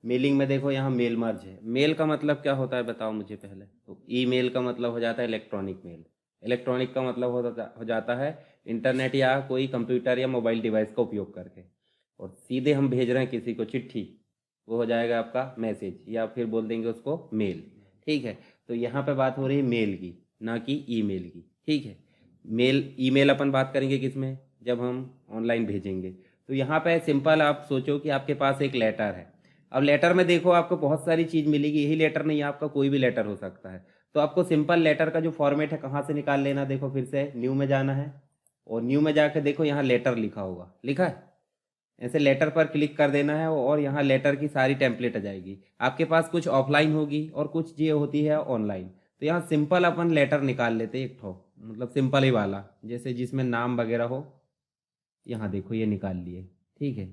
Mailing में देखो यहाँ मेल मर्ज है। मेल का मतलब क्या होता है बताओ मुझे पहले। तो ईमेल का मतलब हो जाता है इलेक्ट्रॉनिक मेल। इलेक्ट्रॉनिक का मतलब हो जाता है इंटरनेट या कोई कंप्यूटर या मोबाइल डिवाइस का उपयोग करके। और सीधे हम भेज रहे हैं किसी को चिट्ठी, वो हो जाएगा आपका मैसेज, या फिर बोल देंगे उसको मेल। ठीक है, तो यहाँ पे बात हो रही है मेल की, ना कि ईमेल की। ठीक है, मेल ईमेल अपन बात करेंगे किस में, जब हम ऑनलाइन भेजेंगे। तो यहाँ पे सिंपल आप सोचो कि आपके पास एक लेटर है। अब लेटर में देखो आपको बहुत सारी चीज़ मिलेगी, यही लेटर नहीं, आपका कोई भी लेटर हो सकता है। तो आपको सिंपल लेटर का जो फॉर्मेट है कहाँ से निकाल लेना, देखो फिर से न्यू में जाना है, और न्यू में जाकर देखो यहाँ लेटर लिखा होगा, लिखा है, ऐसे लेटर पर क्लिक कर देना है और यहाँ लेटर की सारी टेम्पलेट आ जाएगी। आपके पास कुछ ऑफलाइन होगी और कुछ ये होती है ऑनलाइन। तो यहाँ सिंपल अपन लेटर निकाल लेते हैं एक ठो, मतलब सिंपल ही वाला, जैसे जिसमें नाम वगैरह हो। यहाँ देखो ये निकाल लिए। ठीक है,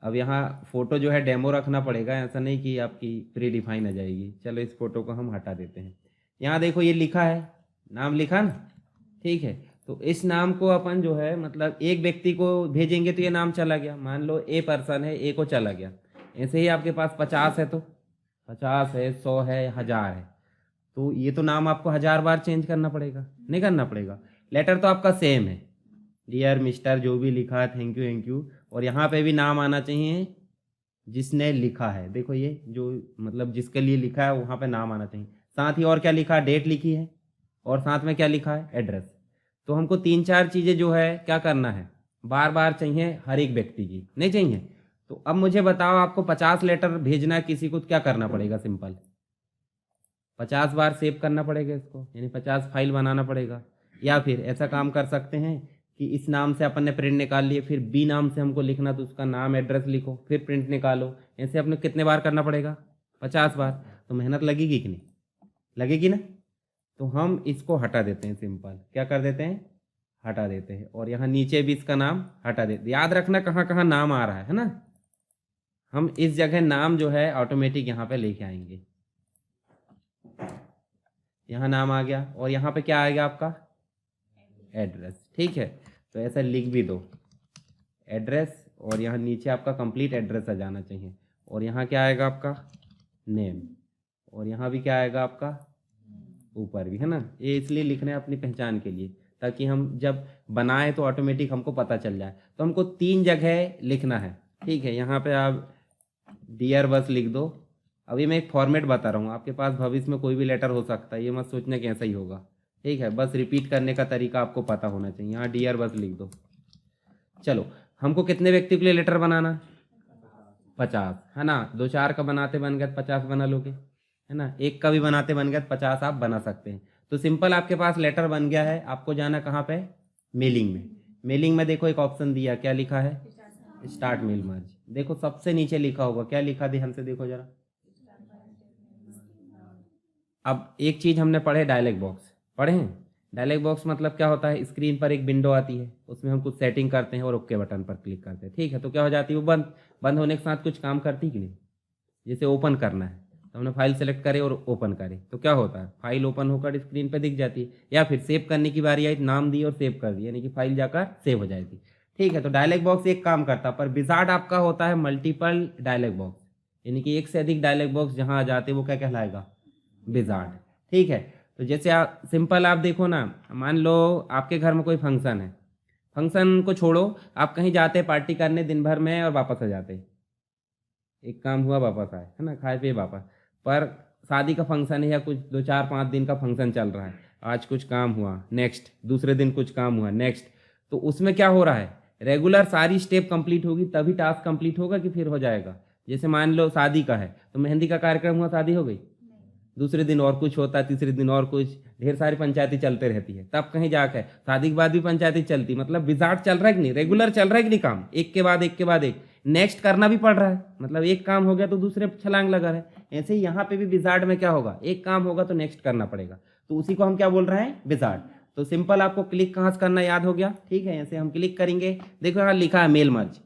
अब यहाँ फ़ोटो जो है डेमो रखना पड़ेगा, ऐसा नहीं कि आपकी प्री डिफाइन आ जाएगी। चलो इस फ़ोटो को हम हटा देते हैं। यहाँ देखो ये लिखा है, नाम लिखा ना। ठीक है, तो इस नाम को अपन जो है मतलब एक व्यक्ति को भेजेंगे तो ये नाम चला गया, मान लो ए पर्सन है, ए को चला गया। ऐसे ही आपके पास 50 है तो 50 है, 100 है, 1000 है, तो ये तो नाम आपको 1000 बार चेंज करना पड़ेगा, नहीं करना पड़ेगा। लेटर तो आपका सेम है, डियर मिस्टर जो भी लिखा है, थैंक यू। और यहाँ पे भी नाम आना चाहिए जिसने लिखा है। देखो ये जो मतलब जिसके लिए लिखा है वहाँ पे नाम आना चाहिए। साथ ही और क्या लिखा है, डेट लिखी है, और साथ में क्या लिखा है, एड्रेस। तो हमको 3-4 चीज़ें जो है क्या करना है, बार बार चाहिए हर एक व्यक्ति की, नहीं चाहिए। तो अब मुझे बताओ आपको 50 लेटर भेजना है किसी को, तो क्या करना पड़ेगा, सिंपल 50 बार सेव करना पड़ेगा इसको, यानी 50 फाइल बनाना पड़ेगा। या फिर ऐसा काम कर सकते हैं कि इस नाम से अपन ने प्रिंट निकाल लिए, फिर बी नाम से हमको लिखना, तो उसका नाम एड्रेस लिखो, फिर प्रिंट निकालो। ऐसे अपने कितने बार करना पड़ेगा, 50 बार। तो मेहनत लगेगी कि नहीं, लगेगी ना। तो हम इसको हटा देते हैं, सिंपल क्या कर देते हैं, हटा देते हैं। और यहाँ नीचे भी इसका नाम हटा देते हैं। याद रखना कहाँ कहाँ नाम आ रहा है ना। हम इस जगह नाम जो है ऑटोमेटिक यहाँ पे लेके आएंगे। यहाँ नाम आ गया और यहाँ पे क्या आएगा आपका, एड्रेस। ठीक है, तो ऐसा लिख भी दो एड्रेस, और यहाँ नीचे आपका कंप्लीट एड्रेस आ जाना चाहिए। और यहाँ क्या आएगा आपका नेम, और यहाँ भी क्या आएगा आपका, ऊपर भी है ना। ये इसलिए लिखना है अपनी पहचान के लिए, ताकि हम जब बनाए तो ऑटोमेटिक हमको पता चल जाए। तो हमको 3 जगह लिखना है। ठीक है, यहाँ पे आप डियर बस लिख दो। अभी मैं एक फॉर्मेट बता रहा हूँ, आपके पास भविष्य में कोई भी लेटर हो सकता है, ये मत सोचना कि ऐसा ही होगा। ठीक है, बस रिपीट करने का तरीका आपको पता होना चाहिए। यहाँ डियर बस लिख दो। चलो, हमको कितने व्यक्ति के लिए लेटर बनाना, 50 है ना। 2-4 का बनाते बन गए 50 बना लोगे, है ना। एक का भी बनाते बन गए 50 आप बना सकते हैं। तो सिंपल आपके पास लेटर बन गया है। आपको जाना कहाँ पे, मेलिंग में। मेलिंग में देखो एक ऑप्शन दिया, क्या लिखा है, स्टार्ट मेल मर्ज। देखो सबसे नीचे लिखा होगा, क्या लिखा, ध्यान से देखो जरा। अब एक चीज़ हमने पढ़े, डायलॉग बॉक्स पढ़े हैं। डायलॉग बॉक्स मतलब क्या होता है, स्क्रीन पर एक विंडो आती है, उसमें हम कुछ सेटिंग करते हैं और ओके बटन पर क्लिक करते हैं। ठीक है, तो क्या हो जाती है, वो बंद बंद होने के साथ कुछ काम करती कि नहीं। जैसे ओपन करना है तो हमने फाइल सेलेक्ट करे और ओपन करे, तो क्या होता है, फाइल ओपन होकर स्क्रीन पर दिख जाती है। या फिर सेव करने की बारी आई, नाम दी और सेव कर दी, यानी कि फाइल जाकर सेव हो जाएगी। ठीक है, तो डायलॉग बॉक्स एक काम करता है, पर विजार्ड आपका होता है मल्टीपल डायलॉग बॉक्स, यानी कि एक से अधिक डायलॉग बॉक्स जहाँ आ जाते हैं वो क्या कहलाएगा, विजार्ड। ठीक है, तो जैसे आप सिंपल आप देखो ना, मान लो आपके घर में कोई फंक्शन है, फंक्शन को छोड़ो, आप कहीं जाते पार्टी करने दिन भर में और वापस आ जाते, एक काम हुआ वापस आए, है ना, खाए पिए वापस। पर शादी का फंक्शन है या कुछ 2-4-5 दिन का फंक्शन चल रहा है, आज कुछ काम हुआ, नेक्स्ट दूसरे दिन कुछ काम हुआ, नेक्स्ट। तो उसमें क्या हो रहा है, रेगुलर सारी स्टेप कंप्लीट होगी तभी टास्क कंप्लीट होगा कि फिर हो जाएगा। जैसे मान लो शादी का है तो मेहंदी का कार्यक्रम हुआ, शादी हो गई, दूसरे दिन और कुछ होता है, तीसरे दिन और कुछ, ढेर सारी पंचायती चलते रहती है। तब कहीं जाकर शादी के बाद भी पंचायती चलती, मतलब विजार्ड चल रहा है कि नहीं, रेगुलर चल रहा है कि नहीं, काम एक के बाद एक के बाद एक, नेक्स्ट करना भी पड़ रहा है, मतलब एक काम हो गया तो दूसरे छलांग लगा है। ऐसे ही यहाँ पे भी विजार्ड में क्या होगा, एक काम होगा तो नेक्स्ट करना पड़ेगा, तो उसी को हम क्या बोल रहे हैं, विजार्ड। तो सिंपल आपको क्लिक कहाँ से करना याद हो गया। ठीक है, ऐसे हम क्लिक करेंगे, देखो यहाँ लिखा है मेल मर्ज,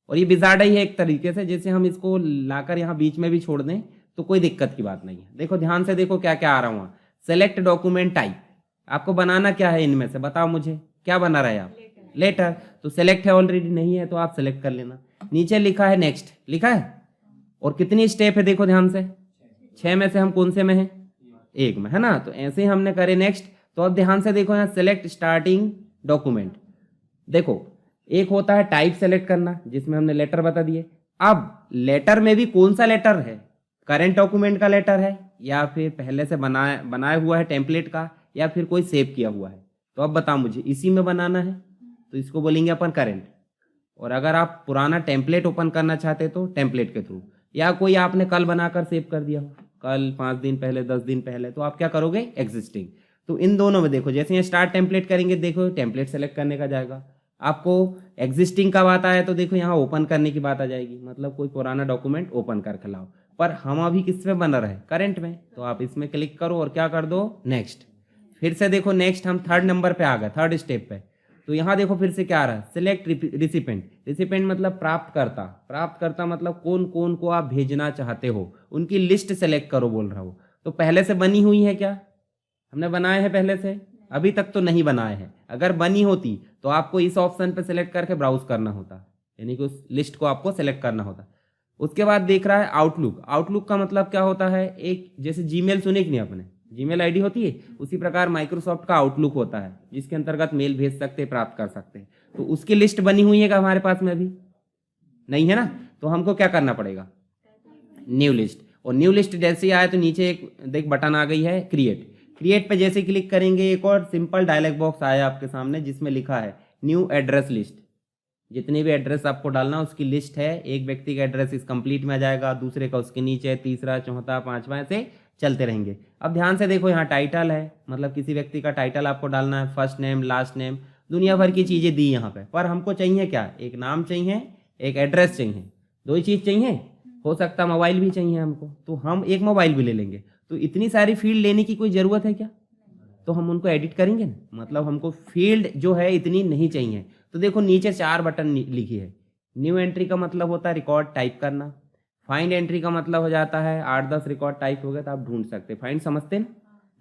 और ये विजार्ड ही है एक तरीके से। जैसे हम इसको लाकर यहाँ बीच में भी छोड़ दें तो कोई दिक्कत की बात नहीं है। देखो ध्यान से देखो क्या क्या आ रहा हूँ, सेलेक्ट डॉक्यूमेंट टाइप, आपको बनाना क्या है इनमें से, बताओ मुझे क्या बना रहे हैं आप, लेटर। तो सेलेक्ट है ऑलरेडी, नहीं है तो आप सेलेक्ट कर लेना। नीचे लिखा है नेक्स्ट, लिखा है, और कितनी स्टेप है देखो ध्यान से, 6 में से हम कौन से में हैं, 1 में, है ना। तो ऐसे ही हमने करे नेक्स्ट। तो अब ध्यान से देखो यहाँ सेलेक्ट स्टार्टिंग डॉक्यूमेंट। देखो एक होता है टाइप सेलेक्ट करना, जिसमें हमने लेटर बता दिए। अब लेटर में भी कौन सा लेटर है, करंट डॉक्यूमेंट का लेटर है या फिर पहले से बनाया हुआ है टेम्पलेट का, या फिर कोई सेव किया हुआ है। तो अब बताओ मुझे, इसी में बनाना है तो इसको बोलेंगे अपन करंट। और अगर आप पुराना टेम्पलेट ओपन करना चाहते तो टेम्पलेट के थ्रू, या कोई आपने कल बनाकर सेव कर दिया हो, कल 5 दिन पहले 10 दिन पहले, तो आप क्या करोगे एग्जिस्टिंग। तो इन दोनों में देखो, जैसे ये स्टार्ट टेम्पलेट करेंगे देखो टेम्पलेट सेलेक्ट करने का जाएगा। आपको एग्जिस्टिंग का बात आया तो देखो यहाँ ओपन करने की बात आ जाएगी, मतलब कोई पुराना डॉक्यूमेंट ओपन कर खिलाओ। पर हम अभी किस में बना रहे, करंट में, तो आप इसमें क्लिक करो और क्या कर दो नेक्स्ट। फिर से देखो नेक्स्ट, हम 3rd नंबर पे आ गए, 3rd स्टेप पे। तो यहाँ देखो फिर से क्या आ रहा है, सिलेक्ट रिसिपेंट। रिसिपेंट मतलब प्राप्तकर्ता, प्राप्तकर्ता मतलब कौन कौन को आप भेजना चाहते हो, उनकी लिस्ट सेलेक्ट करो बोल रहा हूँ। तो पहले से बनी हुई है क्या, हमने बनाए हैं पहले से, अभी तक तो नहीं बनाए हैं। अगर बनी होती तो आपको इस ऑप्शन पे सेलेक्ट करके ब्राउज करना होता, यानी कि उस लिस्ट को आपको सेलेक्ट करना होता। उसके बाद देख रहा है आउटलुक। आउटलुक का मतलब क्या होता है, एक जैसे जीमेल सुने कि नहीं आपने, जीमेल आईडी होती है, उसी प्रकार माइक्रोसॉफ्ट का आउटलुक होता है, जिसके अंतर्गत मेल भेज सकते हैं, प्राप्त कर सकते हैं। तो उसकी लिस्ट बनी हुई है क्या हमारे पास में, अभी नहीं है ना। तो हमको क्या करना पड़ेगा, न्यू लिस्ट। और न्यू लिस्ट जैसे ही आए तो नीचे एक देख बटन आ गई है क्रिएट। क्रिएट पे जैसे क्लिक करेंगे एक और सिंपल डायलॉग बॉक्स आया आपके सामने, जिसमें लिखा है न्यू एड्रेस लिस्ट। जितने भी एड्रेस आपको डालना उसकी लिस्ट है। एक व्यक्ति का एड्रेस इस कंप्लीट में आ जाएगा, दूसरे का उसके नीचे, तीसरा, चौथा, 5वां, ऐसे चलते रहेंगे। अब ध्यान से देखो यहाँ टाइटल है, मतलब किसी व्यक्ति का टाइटल आपको डालना है, फर्स्ट नेम, लास्ट नेम, दुनिया भर की चीज़ें दी यहाँ पे। पर हमको चाहिए क्या, एक नाम चाहिए, एक एड्रेस चाहिए, 2 ही चीज़ चाहिए। हो सकता मोबाइल भी चाहिए हमको, तो हम एक मोबाइल भी ले लेंगे। तो इतनी सारी फील्ड लेने की कोई ज़रूरत है क्या, तो हम उनको एडिट करेंगे ना, मतलब हमको फील्ड जो है इतनी नहीं चाहिए। तो देखो नीचे 4 बटन लिखी है। न्यू एंट्री का मतलब होता है रिकॉर्ड टाइप करना। फाइंड एंट्री का मतलब हो जाता है 8-10 रिकॉर्ड टाइप हो गए तो आप ढूंढ सकते हैं, फाइंड समझते हैं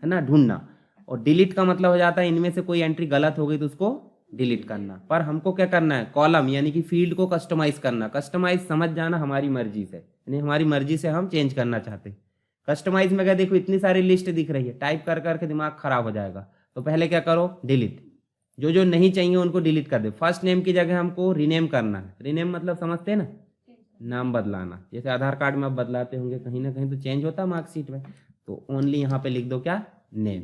है ना, ढूंढना। और डिलीट का मतलब हो जाता है इनमें से कोई एंट्री गलत हो गई तो उसको डिलीट करना। पर हमको क्या करना है, कॉलम यानी कि फील्ड को कस्टमाइज करना। कस्टमाइज समझ जाना हमारी मर्जी से, यानी हमारी मर्जी से हम चेंज करना चाहते हैं। कस्टमाइज में क्या देखो इतनी सारी लिस्ट दिख रही है, टाइप कर करके दिमाग खराब हो जाएगा। तो पहले क्या करो, डिलीट, जो जो नहीं चाहिए उनको डिलीट कर दे। फर्स्ट नेम की जगह हमको रीनेम करना है। रीनेम मतलब समझते हैं ना, नाम बदलाना। जैसे आधार कार्ड में आप बदलाते होंगे कहीं ना कहीं तो चेंज होता है मार्कशीट में, तो ओनली यहाँ पे लिख दो क्या, नेम।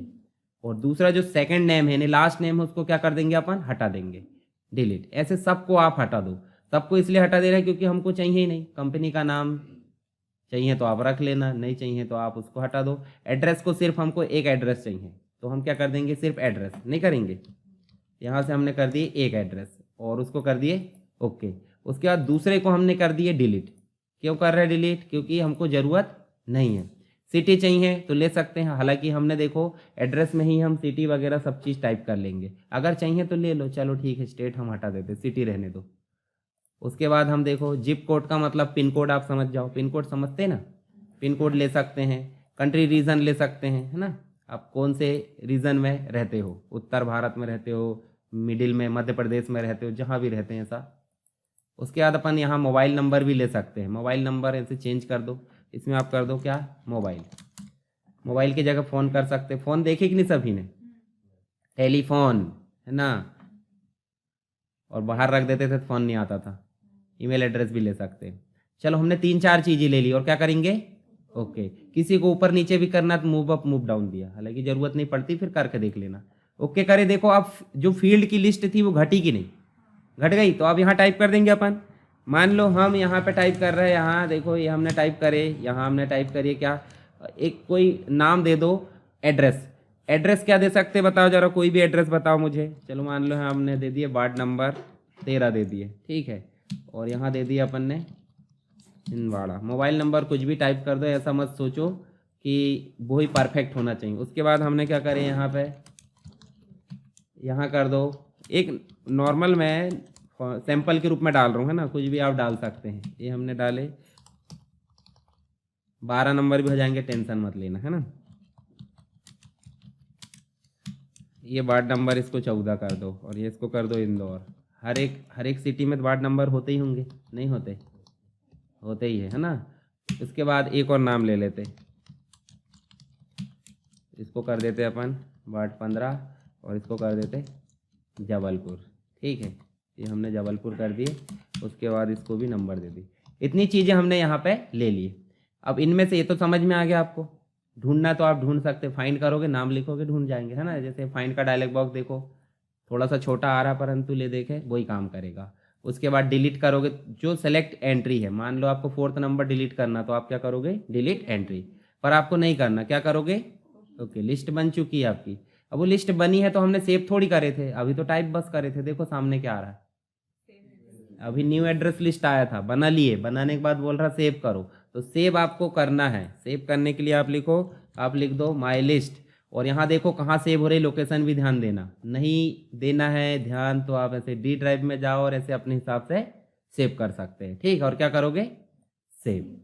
और दूसरा जो सेकंड नेम है यानी लास्ट नेम है उसको क्या कर देंगे अपन, हटा देंगे, डिलीट। ऐसे सबको आप हटा दो। सबको इसलिए हटा दे रहे हैं क्योंकि हमको चाहिए ही नहीं। कंपनी का नाम चाहिए तो आप रख लेना, नहीं चाहिए तो आप उसको हटा दो। एड्रेस को सिर्फ हमको एक एड्रेस चाहिए तो हम क्या कर देंगे, सिर्फ एड्रेस नहीं करेंगे। यहाँ से हमने कर दिए एक एड्रेस और उसको कर दिए ओके। उसके बाद दूसरे को हमने कर दिए डिलीट। क्यों कर रहे हैं डिलीट, क्योंकि हमको ज़रूरत नहीं है। सिटी चाहिए तो ले सकते हैं, हालांकि हमने देखो एड्रेस में ही हम सिटी वगैरह सब चीज़ टाइप कर लेंगे। अगर चाहिए तो ले लो, चलो ठीक है, स्टेट हम हटा देते, सिटी रहने दो। उसके बाद हम देखो जिप कोड का मतलब पिन कोड, आप समझ जाओ, पिन कोड समझते हैं ना, पिन कोड ले सकते हैं। कंट्री रीजन ले सकते हैं, है ना, आप कौन से रीजन में रहते हो, उत्तर भारत में रहते हो, मिडिल में, मध्य प्रदेश में रहते हो, जहाँ भी रहते हैं ऐसा। उसके बाद अपन यहाँ मोबाइल नंबर भी ले सकते हैं। मोबाइल नंबर ऐसे चेंज कर दो, इसमें आप कर दो क्या, मोबाइल। मोबाइल की जगह फ़ोन कर सकते, फ़ोन देखे कि नहीं सभी ने, टेलीफोन, है ना, और बाहर रख देते थे तो फ़ोन नहीं आता था। ईमेल एड्रेस भी ले सकते हैं। चलो हमने 3-4 चीज़ें ले ली और क्या करेंगे, ओके। किसी को ऊपर नीचे भी करना तो मूव अप मूव डाउन दिया, हालांकि ज़रूरत नहीं पड़ती, फिर करके देख लेना। ओके करे, देखो अब जो फील्ड की लिस्ट थी वो घटी कि नहीं, घट गई। तो अब यहाँ टाइप कर देंगे अपन। मान लो हम यहाँ पे टाइप कर रहे हैं, यहाँ देखो ये हमने टाइप करे, यहाँ हमने टाइप करिए क्या, एक कोई नाम दे दो, एड्रेस। एड्रेस क्या दे सकते बताओ जरा, कोई भी एड्रेस बताओ मुझे। चलो मान लो हमने दे दिए वार्ड नंबर 13 दे दिए, ठीक है। और यहाँ दे दिया अपन ने छिंदवाड़ा। मोबाइल नंबर कुछ भी टाइप कर दो, ऐसा मत सोचो कि वो ही परफेक्ट होना चाहिए। उसके बाद हमने क्या करें, यहाँ पे यहाँ कर दो एक नॉर्मल, मैं सैंपल के रूप में डाल रहा हूँ, है ना, कुछ भी आप डाल सकते हैं। ये हमने डाले, 12 नंबर भी हो जाएंगे, टेंशन मत लेना, है ना। ये वार्ड नंबर इसको 14 कर दो और ये इसको कर दो इंदौर। हर एक सिटी में वार्ड नंबर होते ही होंगे, नहीं होते, होते ही है ना। उसके बाद एक और नाम ले लेते, इसको कर देते अपन वार्ड 15 और इसको कर देते जबलपुर। ठीक है, ये हमने जबलपुर कर दिए। उसके बाद इसको भी नंबर दे दी। इतनी चीज़ें हमने यहाँ पे ले ली। अब इनमें से ये तो समझ में आ गया आपको। ढूंढना तो आप ढूंढ सकते, फाइंड करोगे, नाम लिखोगे, ढूंढ जाएंगे, है ना। जैसे फाइंड का डायलॉग बॉक्स देखो, थोड़ा सा छोटा आ रहा परंतु ले देखे वही काम करेगा। उसके बाद डिलीट करोगे, जो सेलेक्ट एंट्री है, मान लो आपको 4th नंबर डिलीट करना, तो आप क्या करोगे, डिलीट एंट्री। पर आपको नहीं करना, क्या करोगे, ओके, लिस्ट बन चुकी है आपकी। अब वो लिस्ट बनी है तो हमने सेव थोड़ी करे थे, अभी तो टाइप बस करे थे। देखो सामने क्या आ रहा है, अभी न्यू एड्रेस लिस्ट आया था, बना लिए, बनाने के बाद बोल रहा सेव करो। तो सेव आपको करना है। सेव करने के लिए आप लिखो, आप लिख दो माई लिस्ट, और यहाँ देखो कहाँ सेव हो रही, लोकेशन भी ध्यान देना। नहीं देना है ध्यान तो आप ऐसे डी ड्राइव में जाओ और ऐसे अपने हिसाब से सेव कर सकते हैं। ठीक, और क्या करोगे, सेव।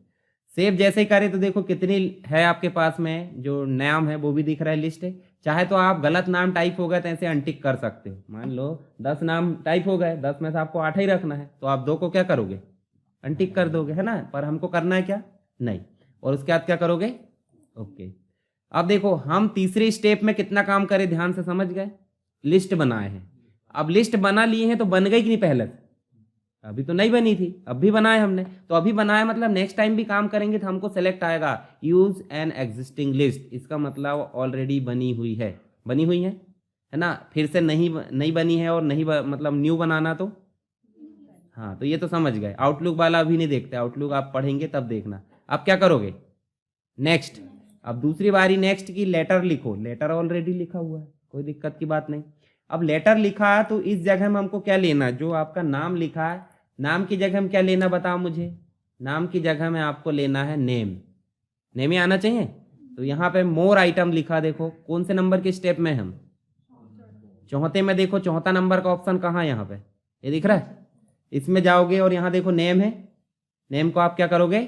सेव जैसे ही करें तो देखो कितनी है आपके पास में, जो नाम है वो भी दिख रहा है, लिस्ट है। चाहे तो आप गलत नाम टाइप हो गए तो ऐसे अनटिक कर सकते हो। मान लो 10 नाम टाइप हो गए, 10 में से आपको 8 ही रखना है, तो आप 2 को क्या करोगे, अनटिक कर दोगे, है ना। पर हमको करना है क्या, नहीं। और उसके बाद क्या करोगे, ओके। अब देखो हम तीसरे स्टेप में कितना काम करें, ध्यान से समझ गए। लिस्ट बनाए हैं, अब लिस्ट बना लिए हैं तो बन गई कि नहीं पहले से, अभी तो नहीं बनी थी, अब भी बनाए हमने। तो अभी बनाया मतलब नेक्स्ट टाइम भी काम करेंगे तो हमको सेलेक्ट आएगा यूज एन एग्जिस्टिंग लिस्ट। इसका मतलब ऑलरेडी बनी हुई है, बनी हुई है ना। फिर से नहीं बनी है और नहीं मतलब न्यू बनाना, तो हाँ, तो ये तो समझ गए। आउटलुक वाला अभी नहीं देखते, आउटलुक आप पढ़ेंगे तब देखना। अब क्या करोगे, नेक्स्ट। अब दूसरी बारी नेक्स्ट की, लेटर लिखो। लेटर ऑलरेडी लिखा हुआ है, कोई दिक्कत की बात नहीं। अब लेटर लिखा है तो इस जगह में हमको क्या लेना, जो आपका नाम लिखा है, नाम की जगह में क्या लेना बताओ मुझे। नाम की जगह में आपको लेना है नेम। नेम ही आना चाहिए। तो यहाँ पे मोर आइटम लिखा, देखो कौन से नंबर के स्टेप में हम, चौथे में। देखो चौथा नंबर का ऑप्शन कहाँ है, यहाँ पे ये दिख रहा है, इसमें जाओगे और यहाँ देखो नेम है, नेम को आप क्या करोगे,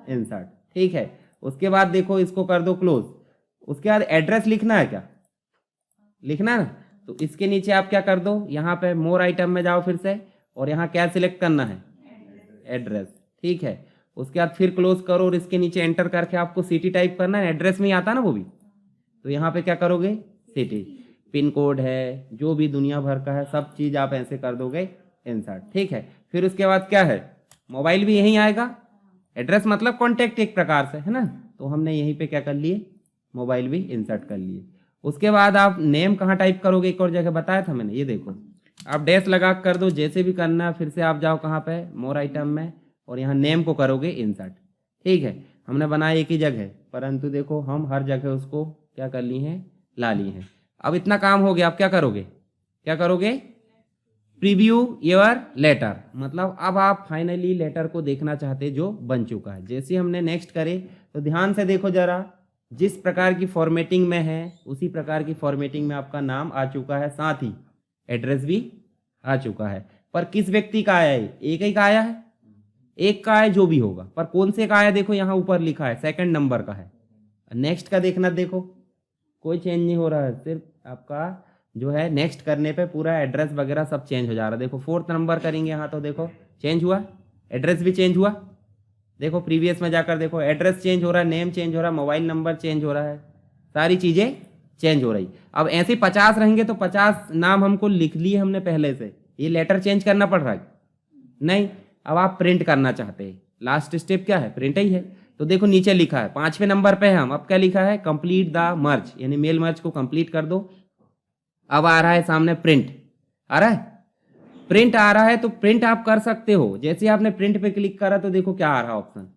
इंसर्ट। ठीक है, उसके बाद देखो इसको कर दो क्लोज। उसके बाद एड्रेस लिखना है, क्या लिखना है ना, तो इसके नीचे आप क्या कर दो, यहाँ पे मोर आइटम में जाओ फिर से, और यहाँ क्या सिलेक्ट करना है, एड्रेस। ठीक है, उसके बाद फिर क्लोज करो और इसके नीचे एंटर करके आपको सिटी टाइप करना है, एड्रेस में ही आता ना वो भी। तो यहाँ पे क्या करोगे, सिटी, पिन कोड है, जो भी दुनिया भर का है, सब चीज आप ऐसे कर दोगे इंसर्ट। ठीक है, फिर उसके बाद क्या है, मोबाइल भी यहीं आएगा। एड्रेस मतलब कॉन्टेक्ट एक प्रकार से, है ना। तो हमने यहीं पे क्या कर लिए, मोबाइल भी इंसर्ट कर लिए। उसके बाद आप नेम कहाँ टाइप करोगे, एक और जगह बताया था मैंने, ये देखो आप डैश लगा कर दो, जैसे भी करना। फिर से आप जाओ कहाँ पे, मोर आइटम में, और यहाँ नेम को करोगे इंसर्ट। ठीक है, हमने बनाया एक ही जगह, परंतु देखो हम हर जगह उसको क्या कर ली हैं, ला ली हैं। अब इतना काम हो गया, अब क्या करोगे, क्या करोगे, प्रीव्यू योर लेटर। मतलब अब आप फाइनली लेटर को देखना चाहते जो बन चुका है। जैसे हमने नेक्स्ट करे तो ध्यान से देखो जरा, जिस प्रकार की फॉर्मेटिंग में है उसी प्रकार की फॉर्मेटिंग में आपका नाम आ चुका है, साथ ही एड्रेस भी आ चुका है। पर किस व्यक्ति का आया है, एक ही का आया है, एक का है जो भी होगा, पर कौन से का आया देखो यहाँ ऊपर लिखा है, 2nd नंबर का है। नेक्स्ट का देखना, देखो कोई चेंज नहीं हो रहा है, सिर्फ आपका जो है नेक्स्ट करने पे पूरा एड्रेस वगैरह सब चेंज हो जा रहा है। देखो 4th नंबर करेंगे यहाँ तो देखो चेंज हुआ, एड्रेस भी चेंज हुआ। देखो प्रीवियस में जाकर देखो एड्रेस चेंज हो रहा है, नेम चेंज हो रहा है, मोबाइल नंबर चेंज हो रहा है, सारी चीज़ें चेंज हो रही। अब ऐसे 50 रहेंगे तो 50 नाम हमको लिख लिए हमने पहले से, ये लेटर चेंज करना पड़ रहा है नहीं। अब आप प्रिंट करना चाहते हैं, लास्ट स्टेप क्या है, प्रिंट ही है। तो देखो नीचे लिखा है 5वें नंबर पे है हम, अब क्या लिखा है, कंप्लीट द मर्ज, यानी मेल मर्ज को कंप्लीट कर दो। अब आ रहा है सामने प्रिंट, आ रहा है प्रिंट आ रहा है, तो प्रिंट आप कर सकते हो। जैसे आपने प्रिंट पे क्लिक करा तो देखो क्या आ रहा ऑप्शन,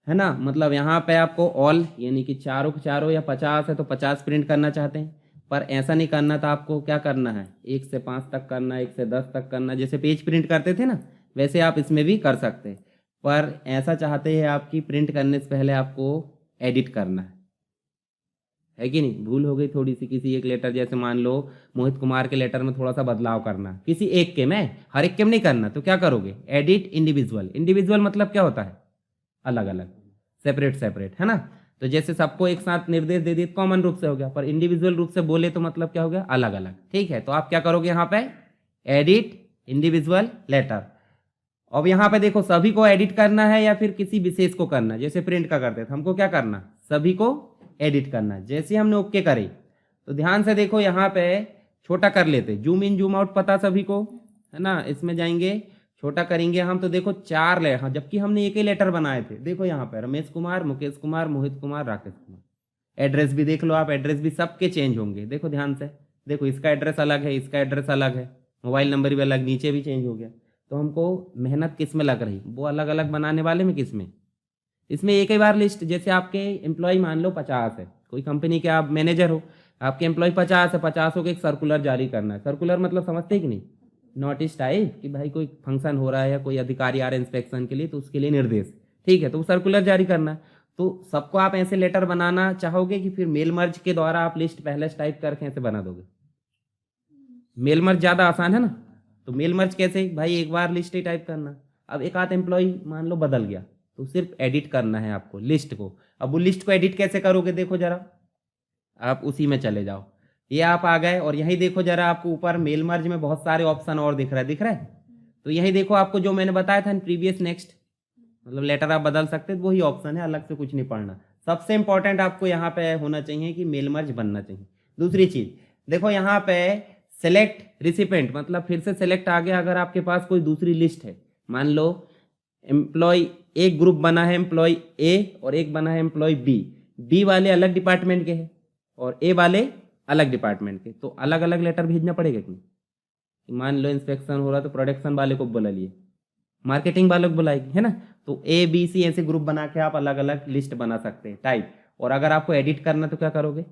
है ना। मतलब यहाँ पे आपको ऑल, यानी कि चारों के चारों, या 50 है तो 50 प्रिंट करना चाहते हैं। पर ऐसा नहीं करना था, आपको क्या करना है, 1 से 5 तक करना, 1 से 10 तक करना, जैसे पेज प्रिंट करते थे ना वैसे आप इसमें भी कर सकते हैं। पर ऐसा चाहते हैं आपकी प्रिंट करने से पहले आपको एडिट करना है कि नहीं। भूल हो गई थोड़ी सी, किसी एक लेटर, जैसे मान लो मोहित कुमार के लेटर में थोड़ा सा बदलाव करना, किसी एक के में, हर एक के में नहीं करना, तो क्या करोगे, एडिट इंडिविजुअल। इंडिविजुअल मतलब क्या होता है, अलग अलग, सेपरेट सेपरेट, है ना। तो जैसे सबको एक साथ निर्देश दे दिए कॉमन रूप से हो गया, पर इंडिविजुअल रूप से बोले तो मतलब क्या हो गया, अलग अलग। ठीक है, तो आप क्या करोगे यहाँ पे, एडिट इंडिविजुअल लेटर। अब यहाँ पे देखो सभी को एडिट करना है या फिर किसी विशेष को करना है, जैसे प्रिंट का करते थे, हमको क्या करना, सभी को एडिट करना है। जैसे हमने ओके करे तो ध्यान से देखो यहाँ पे छोटा कर लेते, जूम इन जूम आउट पता सभी को है ना, इसमें जाएंगे छोटा करेंगे हम तो देखो 4 लेटर, हाँ, जबकि हमने एक ही लेटर बनाए थे। देखो यहाँ पे रमेश कुमार, मुकेश कुमार, मोहित कुमार, राकेश कुमार। एड्रेस भी देख लो आप, एड्रेस भी सबके चेंज होंगे, देखो ध्यान से, देखो इसका एड्रेस अलग है, इसका एड्रेस अलग है, मोबाइल नंबर भी अलग, नीचे भी चेंज हो गया। तो हमको मेहनत किस में लग रही, वो अलग अलग बनाने वाले में, किस में, इसमें एक ही बार लिस्ट, जैसे आपके एम्प्लॉय मान लो 50 है, कोई कंपनी के आप मैनेजर हो, आपके एम्प्लॉय 50 है, 50 को एक सर्कुलर जारी करना है। सर्कुलर मतलब समझते कि नहीं, नोटिस टाइप कि भाई कोई फंक्शन हो रहा है या कोई अधिकारी आ रहे हैं इंस्पेक्शन के लिए, तो उसके लिए निर्देश, ठीक है, तो वो सर्कुलर जारी करना है। तो सबको आप ऐसे लेटर बनाना चाहोगे कि फिर मेल मर्ज के द्वारा आप लिस्ट पहले से टाइप करके ऐसे बना दोगे? मेल मर्ज ज़्यादा आसान है ना। तो मेल मर्ज कैसे भाई, एक बार लिस्ट ही टाइप करना। अब एक आध एम्प्लॉय मान लो बदल गया तो सिर्फ एडिट करना है आपको लिस्ट को। अब वो लिस्ट को एडिट कैसे करोगे, देखो जरा, आप उसी में चले जाओ, ये आप आ गए और यही देखो जरा, आपको ऊपर मेल मर्ज में बहुत सारे ऑप्शन और दिख रहा है, दिख रहा है? तो यही देखो आपको जो मैंने बताया था प्रीवियस नेक्स्ट, मतलब लेटर आप बदल सकते हैं, वही ऑप्शन है, अलग से कुछ नहीं पढ़ना। सबसे इंपॉर्टेंट आपको यहाँ पे होना चाहिए कि मेल मर्ज बनना चाहिए। दूसरी चीज देखो यहाँ पे सेलेक्ट रिसिपेंट, मतलब फिर से सेलेक्ट आ गया। अगर आपके पास कोई दूसरी लिस्ट है, मान लो एम्प्लॉय एक ग्रुप बना है एम्प्लॉय ए और एक बना है एम्प्लॉय बी, बी वाले अलग डिपार्टमेंट के हैं और ए वाले अलग डिपार्टमेंट के, तो अलग अलग लेटर भेजना पड़ेगा कि नहीं? मान लो इंस्पेक्शन हो रहा तो प्रोडक्शन वाले को बुला लिए, मार्केटिंग वाले को बुलाएगी, है ना। तो ए बी सी ऐसे ग्रुप बना के आप अलग अलग लिस्ट बना सकते हैं टाइप। और अगर आपको एडिट करना तो क्या करोगे,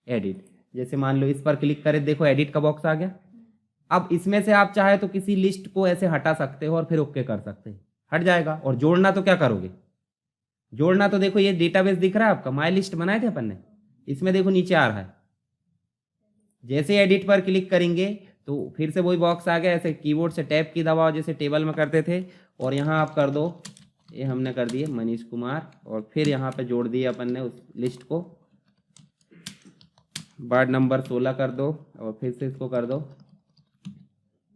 एडिट, जैसे मान लो इस पर क्लिक करें, देखो एडिट का बॉक्स आ गया। अब इसमें से आप चाहे तो किसी लिस्ट को ऐसे हटा सकते हो और फिर ओके कर सकते हैं, हट जाएगा। और जोड़ना तो क्या करोगे, जोड़ना तो देखो ये डेटाबेस दिख रहा है आपका, माई लिस्ट बनाए थे अपन ने, इसमें देखो नीचे आ रहा है। जैसे एडिट पर क्लिक करेंगे तो फिर से वही बॉक्स आ गया, ऐसे कीबोर्ड से टैब की दबाओ जैसे टेबल में करते थे, और यहाँ आप कर दो, ये हमने कर दिए मनीष कुमार, और फिर यहाँ पे जोड़ दिए अपन ने उस लिस्ट को, वार्ड नंबर 16 कर दो, और फिर से इसको कर दो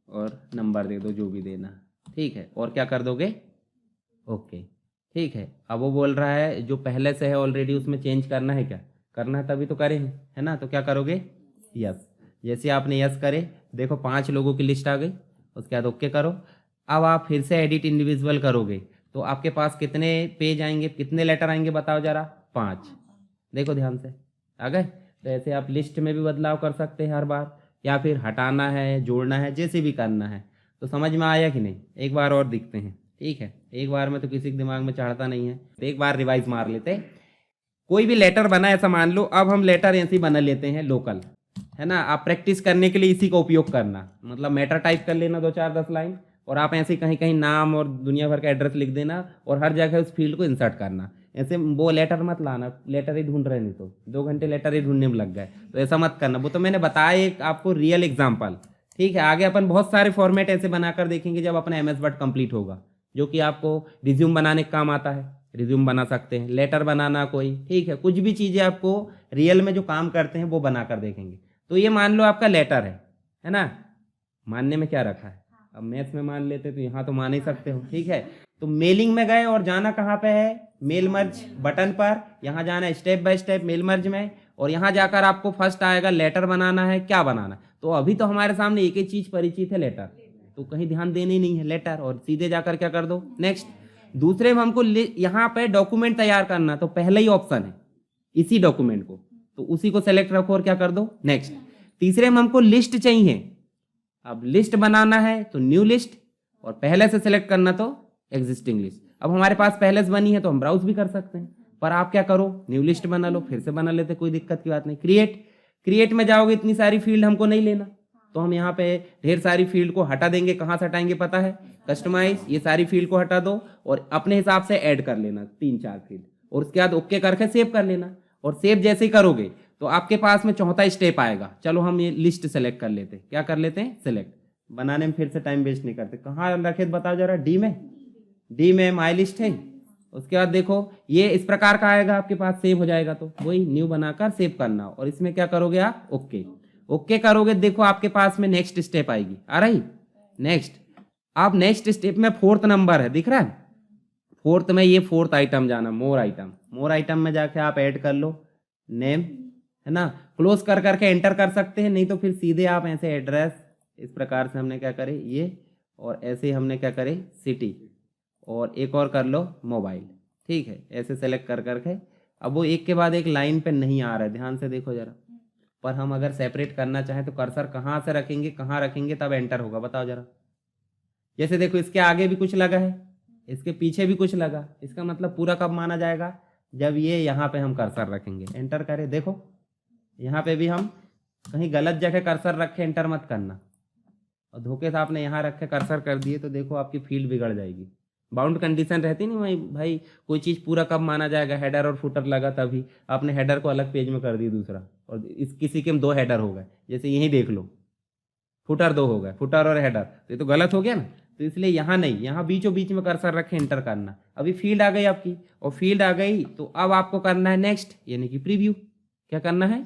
और नंबर दे दो जो भी देना, ठीक है। और क्या कर दोगे, ओके, ठीक है। अब वो बोल रहा है जो पहले से है ऑलरेडी उसमें चेंज करना है, क्या करना है, तभी तो करें, है ना। तो क्या करोगे, यस। जैसे आपने यस करे, देखो 5 लोगों की लिस्ट आ गई, उसके बाद ओके करो। अब आप फिर से एडिट इंडिविजुअल करोगे तो आपके पास कितने पेज आएंगे, कितने लेटर आएंगे बताओ जरा, 5। देखो ध्यान से आ गए। तो ऐसे आप लिस्ट में भी बदलाव कर सकते हैं हर बार, या फिर हटाना है, जोड़ना है, जैसे भी करना है। तो समझ में आया कि नहीं, एक बार और दिखते हैं, ठीक है। एक बार में तो किसी के दिमाग में चढ़ता नहीं है, तो एक बार रिवाइज मार लेते हैं। कोई भी लेटर बना ऐसा मान लो, अब हम लेटर ऐसे ही बना लेते हैं लोकल, है ना। आप प्रैक्टिस करने के लिए इसी का उपयोग करना, मतलब मैटर टाइप कर लेना 2 4 10 लाइन, और आप ऐसे कहीं कहीं नाम और दुनिया भर का एड्रेस लिख देना, और हर जगह उस फील्ड को इंसर्ट करना। ऐसे वो लेटर मत लाना, लेटर ही ढूंढ रहे नहीं तो 2 घंटे लेटर ही ढूंढने में लग गए, तो ऐसा मत करना। वो तो मैंने बताया एक आपको रियल एग्जाम्पल, ठीक है। आगे अपन बहुत सारे फॉर्मेट ऐसे बनाकर देखेंगे जब अपना MS वर्ड कंप्लीट होगा, जो कि आपको रिज्यूम बनाने का काम आता है, रिज्यूम बना सकते हैं, लेटर बनाना कोई, ठीक है, कुछ भी चीज़ें आपको रियल में जो काम करते हैं वो बनाकर देखेंगे। तो ये मान लो आपका लेटर है ना, मानने में क्या रखा है, अब मैथ्स में मान लेते तो यहाँ तो मान ही सकते हो, ठीक है। तो मेलिंग में गए और जाना कहाँ पे है, मेल मर्ज बटन पर, यहाँ जाना step by step mail merge में, और यहाँ जाकर आपको फर्स्ट आएगा लेटर बनाना है, क्या बनाना। तो अभी तो हमारे सामने एक ही चीज परिचित है, लेटर, तो कहीं ध्यान देने ही नहीं है, लेटर, और सीधे जाकर क्या कर दो, नेक्स्ट। दूसरे में हमको यहाँ पे डॉक्यूमेंट तैयार करना, तो पहला ही ऑप्शन है इसी डॉक्यूमेंट को, तो उसी को सेलेक्ट रखो और क्या कर दो, नेक्स्ट। तीसरे में हमको लिस्ट चाहिए, अब लिस्ट बनाना है तो न्यू लिस्ट, और पहले से सेलेक्ट करना तो एग्जिस्टिंग लिस्ट। अब हमारे पास पहले से बनी है तो हम ब्राउज भी कर सकते हैं, पर आप क्या करो, न्यू लिस्ट बना लो, फिर से बना लेते, कोई दिक्कत की बात नहीं। क्रिएट में जाओगे, इतनी सारी फील्ड हमको नहीं लेना, तो हम यहाँ पे ढेर सारी फील्ड को हटा देंगे। कहाँ से हटाएंगे पता है, कस्टमाइज, ये सारी फील्ड को हटा दो और अपने हिसाब से ऐड कर लेना 3 4 फील्ड, और उसके बाद ओके करके सेव कर लेना। और सेव जैसे ही करोगे तो आपके पास में चौथा स्टेप आएगा। चलो हम ये लिस्ट सेलेक्ट कर लेते हैं, क्या कर लेते हैं, सेलेक्ट। बनाने में फिर से टाइम वेस्ट नहीं करते, कहाँ रखे बताओ जरा, डी में माई लिस्ट है। उसके बाद देखो ये इस प्रकार का आएगा आपके पास, सेव हो जाएगा, तो वही न्यू बनाकर सेव करना, और इसमें क्या करोगे आप, ओके करोगे। देखो आपके पास में नेक्स्ट स्टेप आएगी, आ रही, नेक्स्ट। आप नेक्स्ट स्टेप में फोर्थ नंबर है, दिख रहा है, फोर्थ में ये फोर्थ आइटम जाना, मोर आइटम। मोर आइटम में जाके आप ऐड कर लो नेम, है ना, क्लोज कर करके एंटर कर सकते हैं, नहीं तो फिर सीधे आप ऐसे एड्रेस, इस प्रकार से हमने क्या करे ये, और ऐसे हमने क्या करे सिटी, और एक और कर लो मोबाइल, ठीक है, ऐसे सेलेक्ट कर करके। अब वो एक के बाद एक लाइन पे नहीं आ रहा है, ध्यान से देखो जरा, पर हम अगर सेपरेट करना चाहें तो कर्सर कहाँ से रखेंगे, कहाँ रखेंगे तब एंटर होगा, बताओ जरा। जैसे देखो इसके आगे भी कुछ लगा है, इसके पीछे भी कुछ लगा, इसका मतलब पूरा कब माना जाएगा, जब ये यहाँ पे हम कर्सर रखेंगे, एंटर करें, देखो यहाँ पे भी हम कहीं गलत जगह कर्सर रखे, एंटर मत करना, और धोखे से आपने यहाँ रखे कर्सर कर दिए तो देखो आपकी फील्ड बिगड़ जाएगी। बाउंड कंडीशन रहती नहीं भाई, कोई चीज़ पूरा कब माना जाएगा, हेडर और फुटर लगा तभी, आपने हेडर को अलग पेज में कर दिया दूसरा, और इस किसी के में 2 हेडर हो गए, जैसे यही देख लो फुटर 2 हो गए, फुटर और हेडर, तो ये तो गलत हो गया ना। तो इसलिए यहाँ नहीं, यहाँ बीचों बीच में कर्सर रखे, एंटर करना। अभी फील्ड आ गई आपकी, और फील्ड आ गई तो अब आपको करना है नेक्स्ट, यानी कि प्रीव्यू। क्या करना है,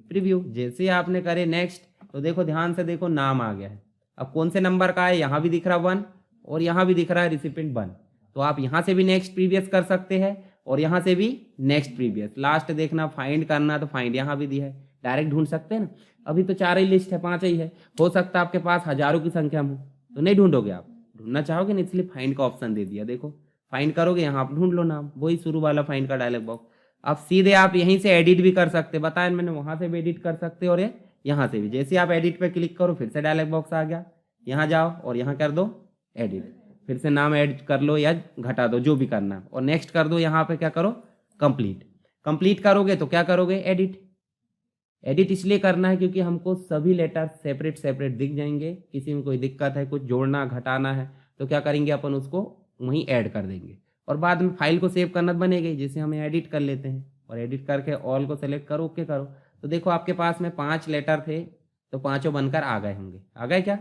प्रीव्यू। जैसे आपने करे नेक्स्ट, तो देखो ध्यान से देखो नाम आ गया है। अब कौन से नंबर का है, यहाँ भी दिख रहा 1 और यहाँ भी दिख रहा है रिसिपेंट 1, तो आप यहाँ से भी नेक्स्ट प्रीवियस कर सकते हैं और यहाँ से भी नेक्स्ट प्रीवियस। लास्ट देखना, फाइंड करना तो फाइंड यहाँ भी दिया है, डायरेक्ट ढूंढ सकते हैं ना। अभी तो 4 ही लिस्ट है, 5 ही है, हो सकता है आपके पास हजारों की संख्या में हो, तो नहीं ढूंढोगे आप, ढूंढना चाहोगे ना, इसलिए फाइंड का ऑप्शन दे दिया। देखो फाइंड करोगे, यहाँ आप ढूंढ लो नाम, वही शुरू वाला फाइंड का डायलॉग बॉक्स। अब सीधे आप यहीं से एडिट भी कर सकते, बताया मैंने, वहां से भी एडिट कर सकते और ये यहाँ से भी। जैसे आप एडिट पे क्लिक करो फिर से डायलॉग बॉक्स आ गया, यहाँ जाओ और यहाँ कर दो एडिट, फिर से नाम ऐड कर लो या घटा दो, जो भी करना है, और नेक्स्ट कर दो। यहाँ पे क्या करो, कंप्लीट। कंप्लीट करोगे तो क्या करोगे, एडिट। एडिट इसलिए करना है क्योंकि हमको सभी लेटर सेपरेट सेपरेट दिख जाएंगे, किसी में कोई दिक्कत है, कुछ जोड़ना घटाना है तो क्या करेंगे अपन, उसको वहीं ऐड कर देंगे, और बाद में फाइल को सेव करना बनेगी, जिसे हमें एडिट कर लेते हैं। और एडिट करके ऑल को सेलेक्ट करो, ओके करो, तो देखो आपके पास में 5 लेटर थे, तो 5 बनकर आ गए होंगे, आ गए क्या,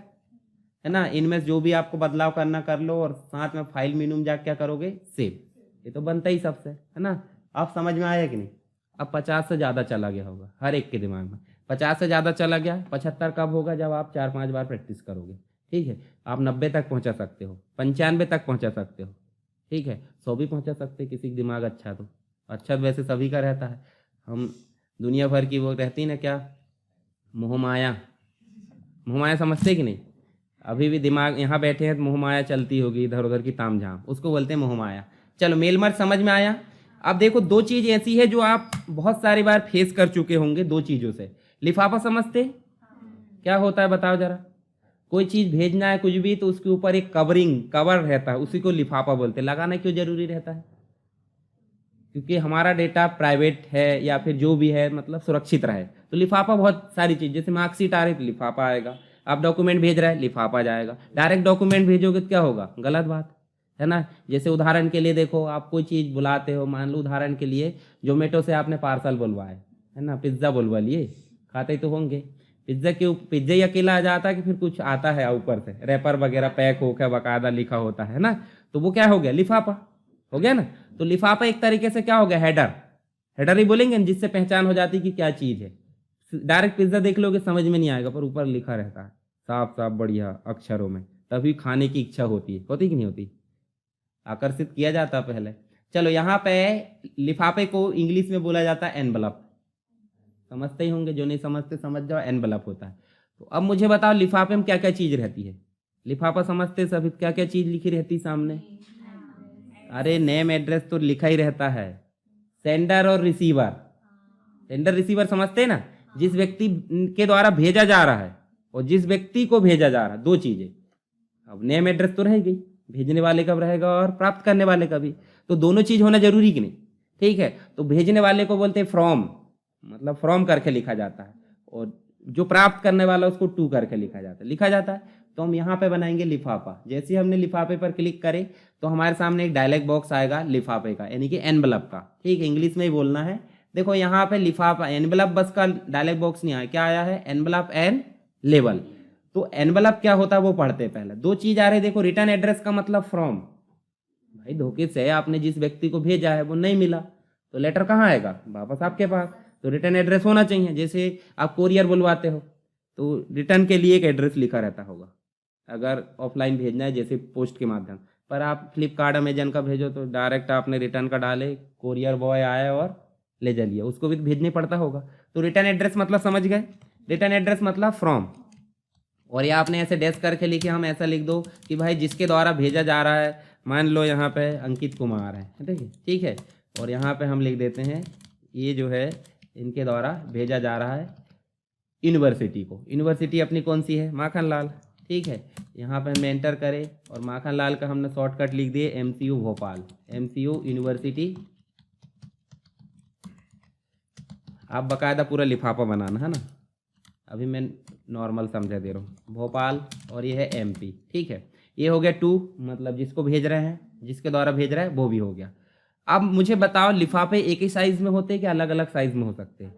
है ना। इनमें जो भी आपको बदलाव करना कर लो, और साथ में फाइल मेनू में जाके क्या करोगे, सेव। ये तो बनता ही सबसे, है ना। आप समझ में आया कि नहीं। अब 50 से ज़्यादा चला गया होगा हर एक के दिमाग में, 50 से ज़्यादा चला गया। 75 कब होगा, जब आप 4-5 बार प्रैक्टिस करोगे, ठीक है। आप 90 तक पहुंचा सकते हो, 95 तक पहुंचा सकते हो, ठीक है, 100 भी पहुंचा सकते हैं, किसी का दिमाग अच्छा तो। अच्छा तो वैसे सभी का रहता है, हम दुनिया भर की वो रहती ना क्या, मोहमाया। मोहमाया समझते कि नहीं, अभी भी दिमाग यहाँ बैठे हैं तो मोहमाया चलती होगी इधर उधर की तामझाम, उसको बोलते हैं मोहमाया। चलो मेल मर्ज समझ में आया। अब देखो 2 चीज़ ऐसी है जो आप बहुत सारी बार फेस कर चुके होंगे, 2 चीज़ों से। लिफाफा समझते क्या होता है, बताओ जरा। कोई चीज़ भेजना है कुछ भी, तो उसके ऊपर एक कवर रहता है, उसी को लिफाफा बोलते हैं। लगाना क्यों जरूरी रहता है, क्योंकि हमारा डेटा प्राइवेट है या फिर जो भी है, मतलब सुरक्षित रहे, तो लिफाफा बहुत सारी चीज़, जैसे मार्कशीट आ रही तो लिफाफा आएगा, आप डॉक्यूमेंट भेज रहे हैं लिफाफा जाएगा। डायरेक्ट डॉक्यूमेंट भेजोगे तो क्या होगा, गलत बात है ना। जैसे उदाहरण के लिए देखो, आप कोई चीज़ बुलाते हो, मान लो उदाहरण के लिए जोमेटो से आपने पार्सल बुलवाए, है ना, पिज्ज़ा बुलवा लिए, खाते ही तो होंगे। पिज्ज़ा ही अकेला आ जाता है कि फिर कुछ आता है ऊपर से, रैपर वगैरह पैक होकर बाकायदा लिखा होता है ना, तो वो क्या हो गया, लिफाफा हो गया ना। तो लिफाफा एक तरीके से क्या हो गया, हेडर। हेडर ही बोलेंगे, जिससे पहचान हो जाती कि क्या चीज़ है। डायरेक्ट पिज्ज़ा देख लोगे समझ में नहीं आएगा, पर ऊपर लिखा रहता है साफ साफ बढ़िया अक्षरों में, तभी खाने की इच्छा होती है, होती कि नहीं होती, आकर्षित किया जाता पहले। चलो यहाँ पे लिफाफे को इंग्लिश में बोला जाता है एनवलप, समझते ही होंगे, जो नहीं समझते समझ जाओ, एनवलप होता है। तो अब मुझे बताओ लिफाफे में क्या क्या चीज़ रहती है, लिफाफा समझते सभी, क्या क्या चीज़ लिखी रहती सामने। अरे नेम एड्रेस तो लिखा ही रहता है, सेंडर और रिसीवर। सेंडर रिसीवर समझते हैं ना, जिस व्यक्ति के द्वारा भेजा जा रहा है और जिस व्यक्ति को भेजा जा रहा है, 2 चीज़ें। अब नेम एड्रेस तो रहेगी, भेजने वाले का रहेगा और प्राप्त करने वाले का भी, तो दोनों चीज़ होना जरूरी कि नहीं, ठीक है। तो भेजने वाले को बोलते हैं फ्रॉम, मतलब फ्रॉम करके लिखा जाता है, और जो प्राप्त करने वाला उसको टू करके लिखा जाता है। तो हम यहाँ पे बनाएंगे लिफाफा। जैसे हमने लिफाफे पर क्लिक करे तो हमारे सामने एक डायलॉग बॉक्स आएगा लिफाफे का, यानी कि एनवलप का, ठीक है, इंग्लिश में ही बोलना है। देखो यहाँ पे लिफाफा, एनवलप बस का डायलॉग बॉक्स नहीं आया, क्या आया है, एनवलप एंड लेबल। तो एनवलप क्या होता है वो पढ़ते हैं पहले। 2 चीज आ रही, देखो रिटर्न एड्रेस का मतलब फ्रॉम, भाई धोखे से आपने जिस व्यक्ति को भेजा है वो नहीं मिला, तो लेटर कहाँ आएगा, वापस आपके पास, तो रिटर्न एड्रेस होना चाहिए। जैसे आप कोरियर बुलवाते हो तो रिटर्न के लिए एक एड्रेस लिखा रहता होगा, अगर ऑफलाइन भेजना है जैसे पोस्ट के माध्यम। पर आप फ्लिपकार्ट अमेजन का भेजो तो डायरेक्ट आपने रिटर्न का डाले, कोरियर बॉय आया और ले जा लिया, उसको भी तो भेजने पड़ता होगा। तो रिटर्न एड्रेस मतलब समझ गए, रिटर्न एड्रेस मतलब फ्रॉम, और ये आपने ऐसे डैश करके लिखे, हम ऐसा लिख दो कि भाई जिसके द्वारा भेजा जा रहा है, मान लो यहाँ पे अंकित कुमार है, ठीक है, और यहाँ पे हम लिख देते हैं ये जो है इनके द्वारा भेजा जा रहा है यूनिवर्सिटी को। यूनिवर्सिटी अपनी कौन सी है, माखन लाल, ठीक है। यहाँ पे हम एंटर करें और माखन लाल का हमने शॉर्टकट लिख दिए MCU भोपाल, MCU यूनिवर्सिटी। आप बाकायदा पूरा लिफाफा बनाना है ना, अभी मैं नॉर्मल समझा दे रहा हूँ, भोपाल, और ये है MP, ठीक है। ये हो गया 2, मतलब जिसको भेज रहे हैं, जिसके द्वारा भेज रहा है वो भी हो गया। अब मुझे बताओ लिफाफे एक ही साइज में होते हैं कि अलग अलग साइज में हो सकते हैं?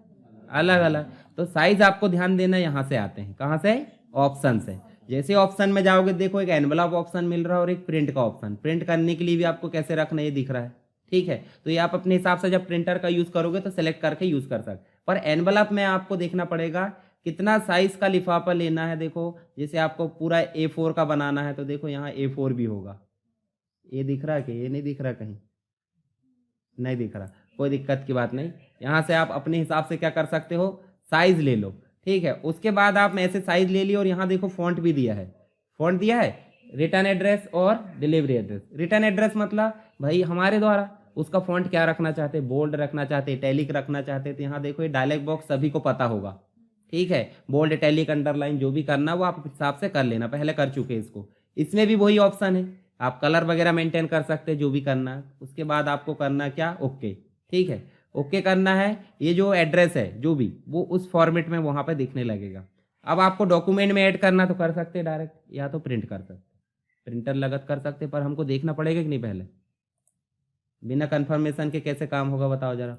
अलग अलग। तो साइज आपको ध्यान देना, यहाँ से आते हैं, कहाँ से, ऑप्शन से। जैसे ऑप्शन में जाओगे देखो एक एनवलप ऑप्शन मिल रहा है और एक प्रिंट का ऑप्शन। प्रिंट करने के लिए भी आपको कैसे रखना ये दिख रहा है, ठीक है। तो ये आप अपने हिसाब से जब प्रिंटर का यूज करोगे तो सेलेक्ट करके यूज कर सकते, पर एनवलप में आपको देखना पड़ेगा कितना साइज का लिफाफा लेना है। देखो जैसे आपको पूरा A4 का बनाना है तो देखो यहाँ A4 भी होगा, ये दिख रहा है कि ये नहीं दिख रहा, कहीं नहीं दिख रहा, कोई दिक्कत की बात नहीं। यहाँ से आप अपने हिसाब से क्या कर सकते हो, साइज ले लो, ठीक है। उसके बाद आप ऐसे साइज ले लियो और यहाँ देखो फॉन्ट भी दिया है, फॉन्ट दिया है, रिटर्न एड्रेस और डिलीवरी एड्रेस। रिटर्न एड्रेस मतलब भाई हमारे द्वारा उसका फॉन्ट क्या रखना चाहते, बोल्ड रखना चाहते, इटैलिक रखना चाहते, तो यहाँ देखो ये डायलॉग बॉक्स सभी को पता होगा, ठीक है। बोल्ड, इटैलिक, अंडरलाइन जो भी करना वो आप हिसाब से कर लेना, पहले कर चुके इसको। इसमें भी वही ऑप्शन है, आप कलर वगैरह मेंटेन कर सकते हैं जो भी करना है। उसके बाद आपको करना क्या, ओके, ठीक है, ओके करना है। ये जो एड्रेस है जो भी वो उस फॉर्मेट में वहाँ पे दिखने लगेगा। अब आपको डॉक्यूमेंट में ऐड करना तो कर सकते हैं डायरेक्ट, या तो प्रिंट कर सकते, प्रिंटर लगत कर सकते, पर हमको देखना पड़ेगा कि नहीं पहले, बिना कंफर्मेशन के कैसे काम होगा बताओ जरा,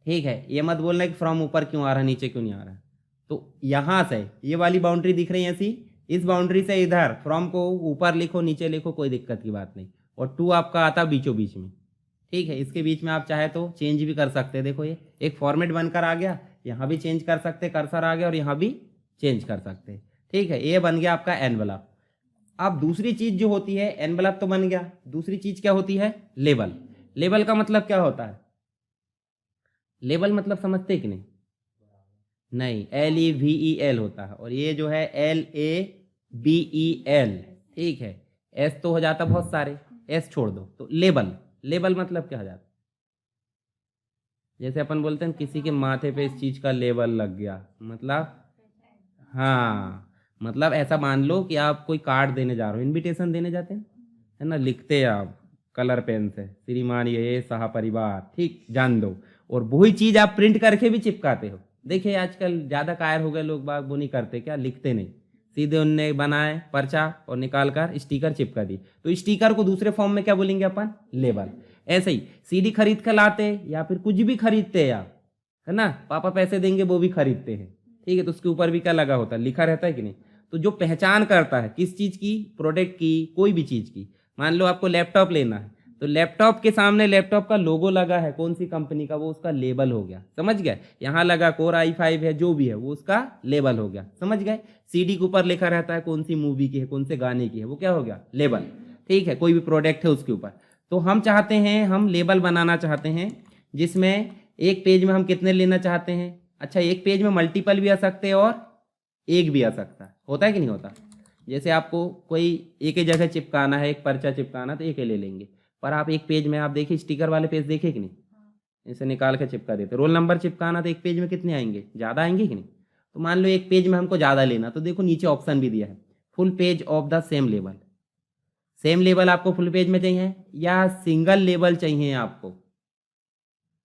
ठीक है। ये मत बोलना कि फ्रॉम ऊपर क्यों आ रहा है नीचे क्यों नहीं आ रहा है। तो यहाँ से ये वाली बाउंड्री दिख रही है ऐसी, इस बाउंड्री से इधर फ्रॉम को ऊपर लिखो नीचे लिखो, कोई दिक्कत की बात नहीं। और 2 आपका आता बीचों बीच में, ठीक है। इसके बीच में आप चाहे तो चेंज भी कर सकते हैं, देखो ये एक फॉर्मेट बनकर आ गया, यहाँ भी चेंज कर सकते हैं, कर्सर आ गया और यहाँ भी चेंज कर सकते हैं, ठीक है। ये बन गया आपका एनवलप। अब दूसरी चीज जो होती है, एनवलप तो बन गया, दूसरी चीज क्या होती है, लेबल। लेबल का मतलब क्या होता है, लेबल मतलब समझते कि नहीं, नहीं, LEVEL होता है, और ये जो है LABEL, ठीक है। S तो हो जाता बहुत सारे, S छोड़ दो, तो लेबल, लेबल मतलब क्या हो जाता, जैसे अपन बोलते हैं किसी के माथे पे इस चीज का लेबल लग गया, मतलब हाँ, मतलब ऐसा मान लो कि आप कोई कार्ड देने जा रहे हो, इनविटेशन देने जाते हैं, है ना, लिखते हैं आप कलर पेन से, श्रीमान ये साहा परिवार, ठीक, जान दो, और वही चीज आप प्रिंट करके भी चिपकाते हो। देखिए आजकल ज्यादा कायर हो गए लोग बाग, वो नहीं करते, क्या लिखते नहीं, सीधे उनने बनाए पर्चा और निकाल कर स्टिकर चिपका दी। तो स्टिकर को दूसरे फॉर्म में क्या बोलेंगे अपन, लेबल। ऐसे ही CD खरीद कर लाते या फिर कुछ भी खरीदते हैं आप, है ना, पापा पैसे देंगे वो भी खरीदते हैं, ठीक है, तो उसके ऊपर भी क्या लगा होता है, लिखा रहता है कि नहीं। तो जो पहचान करता है किस चीज की, प्रोडक्ट की, कोई भी चीज की, मान लो आपको लैपटॉप लेना है तो लैपटॉप के सामने लैपटॉप का लोगो लगा है कौन सी कंपनी का, वो उसका लेबल हो गया, समझ गए। यहाँ लगा कोर i5 है, जो भी है वो उसका लेबल हो गया, समझ गए। CD के ऊपर लिखा रहता है कौन सी मूवी की है, कौन से गाने की है, वो क्या हो गया, लेबल, ठीक है। कोई भी प्रोडक्ट है उसके ऊपर। तो हम चाहते हैं, हम लेबल बनाना चाहते हैं जिसमें एक पेज में हम कितने लेना चाहते हैं। अच्छा, एक पेज में मल्टीपल भी आ सकते हैं और एक भी आ सकता है, होता है कि नहीं होता। जैसे आपको कोई एक ही जगह चिपकाना है, एक पर्चा चिपकाना, तो एक ही ले लेंगे। पर आप एक पेज में, आप देखिए स्टिकर वाले पेज देखे कि नहीं, इसे निकाल के चिपका देते। रोल नंबर चिपकाना तो एक पेज में कितने आएंगे, ज़्यादा आएंगे कि नहीं। तो मान लो एक पेज में हमको ज़्यादा लेना, तो देखो नीचे ऑप्शन भी दिया है, full page of the same label. Same label आपको फुल पेज में चाहिए या सिंगल लेबल चाहिए आपको,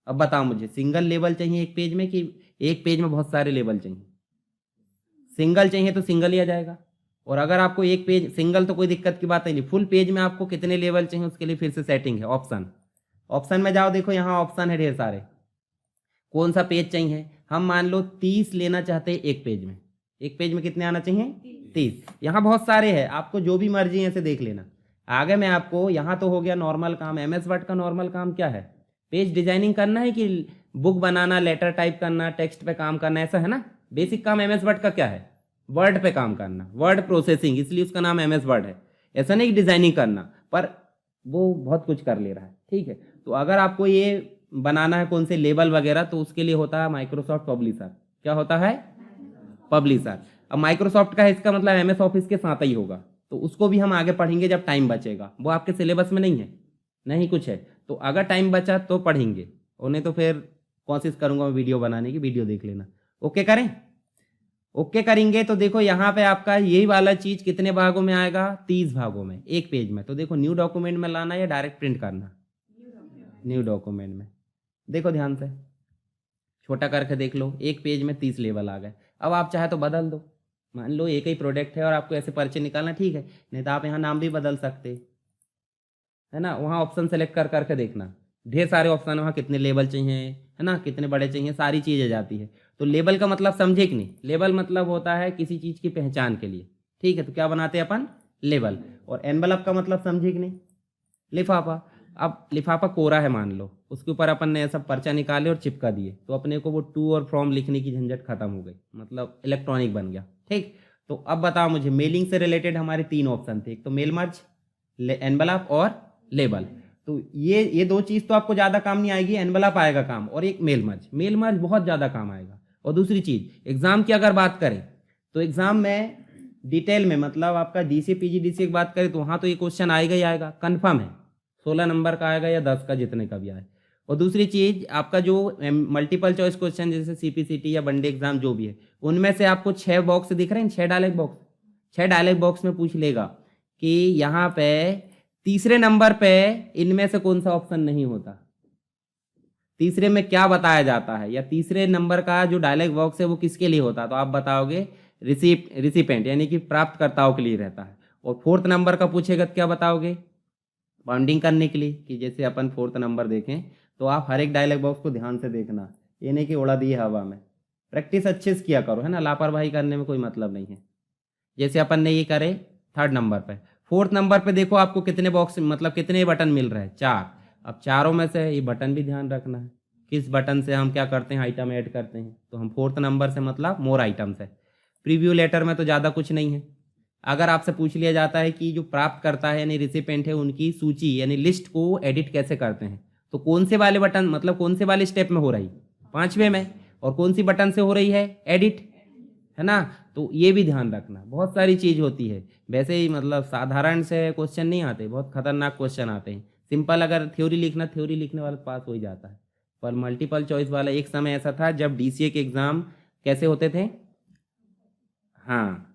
अब बताओ मुझे, सिंगल लेबल चाहिए एक पेज में कि एक पेज में बहुत सारे लेबल चाहिए। सिंगल चाहिए तो सिंगल ही आ जाएगा, और अगर आपको एक पेज सिंगल तो कोई दिक्कत की बात नहीं, फुल पेज में आपको कितने लेवल चाहिए उसके लिए फिर से सेटिंग है, ऑप्शन, ऑप्शन में जाओ, देखो यहाँ ऑप्शन है ढेर सारे, कौन सा पेज चाहिए। हम मान लो 30 लेना चाहते हैं एक पेज में, एक पेज में कितने आना चाहिए, 30। यहाँ बहुत सारे हैं, आपको जो भी मर्जी है ऐसे देख लेना। आगे मैं आपको, यहाँ तो हो गया नॉर्मल काम, MS वर्ड का नॉर्मल काम क्या है, पेज डिजाइनिंग करना है कि बुक बनाना, लेटर टाइप करना, टेक्स्ट पे काम करना, ऐसा है ना। बेसिक काम MS वर्ड का क्या है, वर्ड पे काम करना, वर्ड प्रोसेसिंग, इसलिए उसका नाम MS वर्ड है। ऐसा नहीं कि डिजाइनिंग करना, पर वो बहुत कुछ कर ले रहा है, ठीक है। तो अगर आपको ये बनाना है कौन से लेबल वगैरह, तो उसके लिए होता है माइक्रोसॉफ्ट पब्लिशर। क्या होता है? पब्लिशर। अब माइक्रोसॉफ्ट का है, इसका मतलब MS ऑफिस के साथ ही होगा, तो उसको भी हम आगे पढ़ेंगे जब टाइम बचेगा। वो आपके सिलेबस में नहीं है, नहीं कुछ है, तो अगर टाइम बचा तो पढ़ेंगे, और नहीं तो फिर कोशिश करूंगा मैं वीडियो बनाने की, वीडियो देख लेना। ओके करें? ओके करेंगे तो देखो यहाँ पे आपका यही वाला चीज कितने भागों में आएगा? 30 भागों में, एक पेज में। तो देखो न्यू डॉक्यूमेंट में लाना या डायरेक्ट प्रिंट करना? न्यू डॉक्यूमेंट में। देखो ध्यान से, छोटा करके देख लो, एक पेज में 30 लेवल आ गए। अब आप चाहे तो बदल दो, मान लो एक ही प्रोडक्ट है और आपको ऐसे पर्चे निकालना, ठीक है, नहीं तो आप यहाँ नाम भी बदल सकते, है ना। वहाँ ऑप्शन सेलेक्ट कर करके देखना, ढेर सारे ऑप्शन, वहाँ कितने लेबल चाहिए, है ना, कितने बड़े चाहिए, सारी चीज़ें जाती है। तो लेबल का मतलब समझे कि नहीं? लेबल मतलब होता है किसी चीज़ की पहचान के लिए, ठीक है। तो क्या बनाते हैं अपन? लेबल। और एनवलप का मतलब समझे कि नहीं? लिफाफा। अब लिफाफा कोरा है मान लो, उसके ऊपर अपन ने सब पर्चा निकाले और चिपका दिए, तो अपने को वो टू और फ्रॉम लिखने की झंझट खत्म हो गई, मतलब इलेक्ट्रॉनिक बन गया, ठीक। तो अब बताओ मुझे, मेलिंग से रिलेटेड हमारे 3 ऑप्शन थे, एक तो मेल मर्ज, एनवलप और लेबल। तो ये दो चीज़ तो आपको ज़्यादा काम नहीं आएगी, एनवलप आएगा काम, और एक मेल मर्ज। मेल मर्ज बहुत ज़्यादा काम आएगा। और दूसरी चीज़, एग्जाम की अगर बात करें तो एग्जाम में डिटेल में, मतलब आपका डीसी पीजीडीसी की बात करें तो वहाँ तो ये क्वेश्चन आएगा ही आएगा, कन्फर्म है। 16 नंबर का आएगा या 10 का, जितने का भी आए। और दूसरी चीज़, आपका जो मल्टीपल चॉइस क्वेश्चन जैसे सीपीसीटी या वनडे एग्जाम जो भी है, उनमें से आपको 6 बॉक्स दिख रहे हैं, 6 डायलॉग बॉक्स, 6 डायलॉग बॉक्स में पूछ लेगा कि यहाँ पे तीसरे नंबर पे इनमें से कौन सा ऑप्शन नहीं होता, तीसरे में क्या बताया जाता है, या तीसरे नंबर का जो डायलॉग बॉक्स है वो किसके लिए होता है, तो आप बताओगे रिसिपेंट यानी कि प्राप्तकर्ताओं के लिए रहता है। और फोर्थ नंबर का पूछेगा तो क्या बताओगे? बाउंडिंग करने के लिए, कि जैसे अपन फोर्थ नंबर देखें तो आप हर एक डायलॉग बॉक्स को ध्यान से देखना, ये नहीं कि उड़ा दिए हवा में। प्रैक्टिस अच्छे से किया करो, है ना, लापरवाही करने में कोई मतलब नहीं है। जैसे अपन ने ये करे थर्ड नंबर पे, फोर्थ नंबर पे देखो आपको कितने बॉक्स, मतलब कितने बटन मिल रहे हैं? 4। अब चारों में से ये बटन भी ध्यान रखना है, किस बटन से हम क्या करते हैं, आइटम ऐड करते हैं। तो हम फोर्थ नंबर से मतलब मोर आइटम्स है। प्रीव्यू लेटर में तो ज़्यादा कुछ नहीं है। अगर आपसे पूछ लिया जाता है कि जो प्राप्त करता है यानी रिसिपेंट है, उनकी सूची यानी लिस्ट को एडिट कैसे करते हैं, तो कौन से वाले बटन, मतलब कौन से वाले स्टेप में हो रही? 5वें में। और कौन सी बटन से हो रही है? एडिट, है ना। तो ये भी ध्यान रखना, बहुत सारी चीज़ होती है। वैसे ही मतलब साधारण से क्वेश्चन नहीं आते, बहुत खतरनाक क्वेश्चन आते हैं। सिंपल अगर थ्योरी लिखना, थ्योरी लिखने वाला पास हो ही जाता है। पर मल्टीपल चॉइस वाला एक समय ऐसा था जब DCA के एग्ज़ाम कैसे होते थे? हाँ,